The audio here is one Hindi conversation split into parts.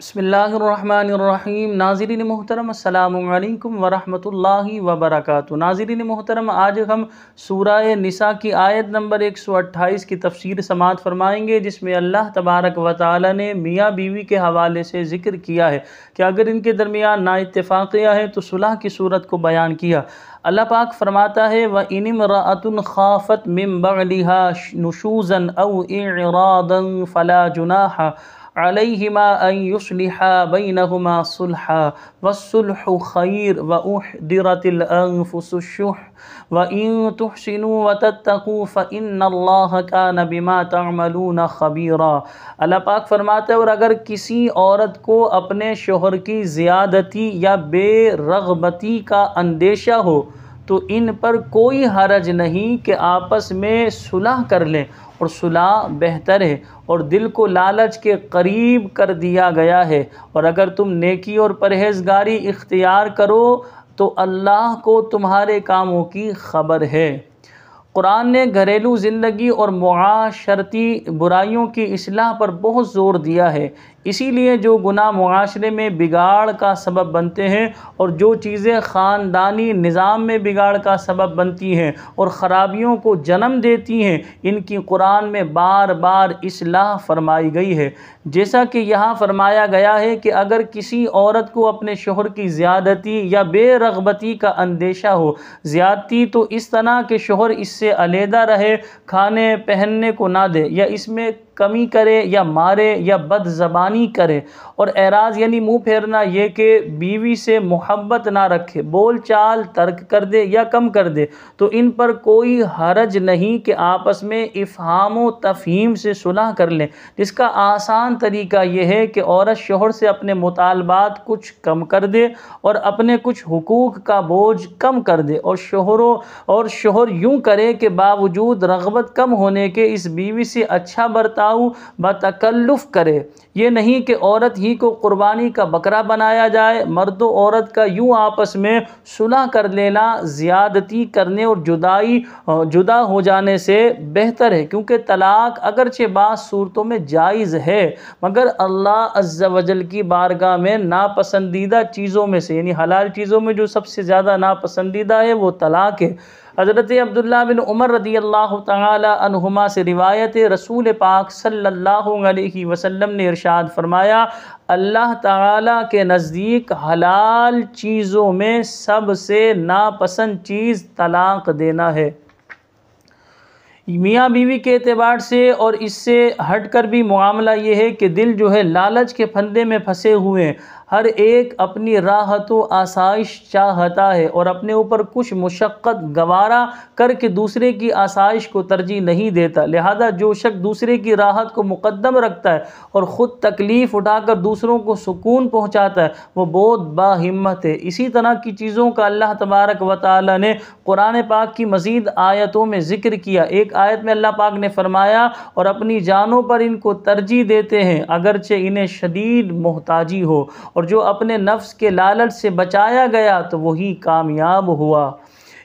बिस्मिल्लाहिर्रहमानिर्रहीम। नाज़रीन मोहतरम, अस्सलामु अलैकुम वरहमतुल्लाहि वबरकातुहू। नाज़रीन मोहतरम, आज हम सूरह निसा की आयत नंबर 128 की तफसीर समाअत फरमाएंगे, जिसमें अल्लाह तबारक व तआला ने मियाँ बीवी के हवाले से ज़िक्र किया है कि अगर इनके दरमियान नाइत्तेफाक़ियाँ हैं तो सुलह की सूरत को बयान किया। अल्लाह पाक फरमाता है, व इनिम्रअतुन ख़ाफ़त मिन बअलिहा नुशूज़न औ इअरादन फ़ला जुनाह अलैहिमा अन युस्लिहा बैनहुमा सुलहा वस्सुल्हु खैर व उहदिरतिल अनफुसुश्शुह व इन तुहसिनु व तत्तक़ू फ़इन्नल्लाह कान बिमा तअमलून ख़बीरा। अल्लाह पाक फरमाता है, और अगर किसी औरत को अपने शोहर की ज़ियादती या बेरग़बती का अंदेशा हो तो इन पर कोई हरज नहीं कि आपस में सुलह कर लें, और सुलह बेहतर है और दिल को लालच के करीब कर दिया गया है। और अगर तुम नेकी और परहेज़गारी इख्तियार करो तो अल्लाह को तुम्हारे कामों की खबर है। कुरान ने घरेलू ज़िंदगी और मुआशरती बुराइयों की इस्लाह पर बहुत ज़ोर दिया है। इसीलिए जो गुनाह मुआशरे में बिगाड़ का सबब बनते हैं और जो चीज़ें ख़ानदानी निज़ाम में बिगाड़ का सबब बनती हैं और ख़राबियों को जन्म देती हैं, इनकी कुरान में बार बार इस्लाह फरमाई गई है। जैसा कि यहाँ फरमाया गया है कि अगर किसी औरत को अपने शोहर की ज़्यादती या बेरग़बती का अंदेशा हो, ज़्यादती तो इस तरह के शोहर इससे अलहदा रहे, खाने पहनने को ना दे, या इसमें कमी करे या मारे या बदज़बानी करे, और एराज़ यानी मुँह फेरना, ये कि बीवी से मोहब्बत ना रखे, बोल चाल तर्क कर दे या कम कर दे, तो इन पर कोई हरज नहीं कि आपस में इफ़हाम व तफ़हीम से सुलह कर लें। जिसका आसान तरीका ये है कि औरत शोहर से अपने मुतालबात कुछ कम कर दे और अपने कुछ हुकूक का बोझ कम कर दे, और शोहर यूँ करे कि बावजूद रग़बत कम होने के इस बीवी से अच्छा बर्ताव बतकल्लुफ़ करे। ये नहीं कि औरत ही को कुर्बानी का बकरा बनाया जाए। मर्द और औरत का यूँ आपस में सुलह कर लेना ज़्यादती करने और जुदा हो जाने से बेहतर है, क्योंकि तलाक़ अगरचे बाज़ सूरतों में जायज़ है, मगर अल्लाह अज़्ज़ा वजल की बारगाह में नापसंदीदा चीज़ों में से, यानी हलाल चीज़ों में जो सबसे ज़्यादा नापसंदीदा है वो तलाक़ है। हज़रत अब्दुल्लाह बिन उमर रदियल्लाहु तआला अन्हुमा से रिवायत है, रसूल पाक सल्लल्लाहु अलैहि वसल्लम ने इरशाद फरमाया, अल्लाह ताला के नज़दीक हलाल चीज़ों में सबसे नापसंद चीज़ तलाक़ देना है। मियाँ बीवी के एतबार से और इससे हट कर भी मामला ये है कि दिल जो है लालच के फंदे में फंसे हुए हैं। हर एक अपनी राहत व आसाइश चाहता है और अपने ऊपर कुछ मुशक्क़त गवारा करके दूसरे की आसाइश को तरजीह नहीं देता। लिहाजा जो शख्स दूसरे की राहत को मुक़द्दम रखता है और ख़ुद तकलीफ़ उठाकर दूसरों को सुकून पहुँचाता है, वो बहुत बाहिम्मत है। इसी तरह की चीज़ों का अल्लाह तबारक व तआला ने कुरान पाक की मज़ीद आयतों में ज़िक्र किया। एक आयत में अल्लाह पाक ने फरमाया, और अपनी जानों पर इनको तरजीह देते हैं अगरचे इन्हें शदीद मोहताजी हो, और जो अपने नफ्स के लालच से बचाया गया तो वही कामयाब हुआ।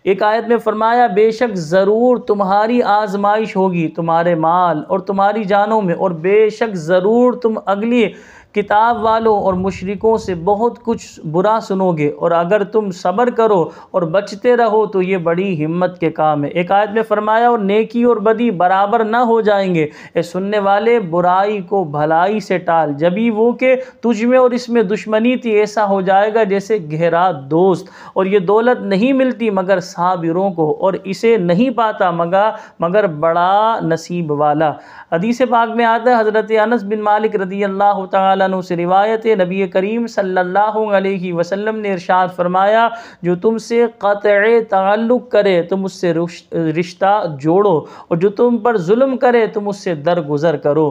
एक आयत में फरमाया, बेशक ज़रूर तुम्हारी आजमाइश होगी तुम्हारे माल और तुम्हारी जानों में, और बेशक ज़रूर तुम अगली किताब वालों और मुशरिकों से बहुत कुछ बुरा सुनोगे, और अगर तुम सब्र करो और बचते रहो तो ये बड़ी हिम्मत के काम है। एक आयत में फरमाया, और नेकी और बदी बराबर ना हो जाएंगे, ए सुनने वाले बुराई को भलाई से टाल, जभी वो के तुझ में और इसमें दुश्मनी थी ऐसा हो जाएगा जैसे गहरा दोस्त। और ये दौलत नहीं मिलती मगर साबिरों को, और इसे नहीं पाता मगर बड़ा नसीब वाला। हदीस पाक में आता है, हज़रत अनस बिन मालिक रदियल्लाहु तआला अन्हु से रिवायत है, नबी करीम सल्लल्लाहु अलैहि वसल्लम ने इरशाद फरमाया, जो तुमसे क़त्अ ताल्लुक़ करे तुम उससे रिश्ता जोड़ो, और जो तुम पर जुल्म करे तुम उससे दरगुज़र करो।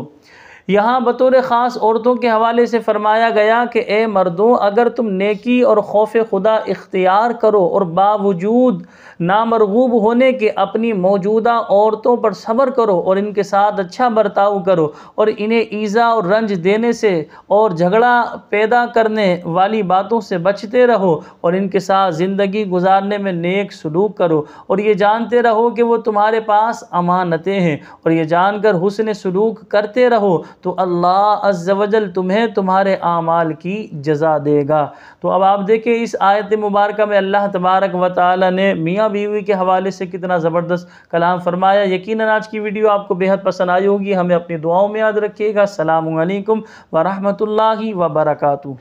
यहाँ बतौर ख़ास औरतों के हवाले से फ़रमाया गया कि ए मर्दों, अगर तुम नेकी और खौफ खुदा इख्तियार करो और बावजूद नामरगूब होने के अपनी मौजूदा औरतों पर सब्र करो और इनके साथ अच्छा बर्ताव करो, और इन्हें ईज़ा और रंज देने से और झगड़ा पैदा करने वाली बातों से बचते रहो, और इनके साथ ज़िंदगी गुजारने में नेक सलूक करो, और ये जानते रहो कि वो तुम्हारे पास अमानतें हैं, और ये जानकर हुस्न सलूक करते रहो तो अल्लाह अज़्ज़ वजल तुम्हें तुम्हारे आमाल की जज़ा देगा। तो अब आप देखें इस आयत मुबारक में अल्लाह तबारक व तआला ने मियाँ बीवी के हवाले से कितना ज़बरदस्त कलाम फरमाया। यकीनन आज की वीडियो आपको बेहद पसंद आई होगी। हमें अपनी दुआओं में याद रखिएगा। अस्सलामु अलैकुम व रहमतुल्लाहि व बरकातुहू।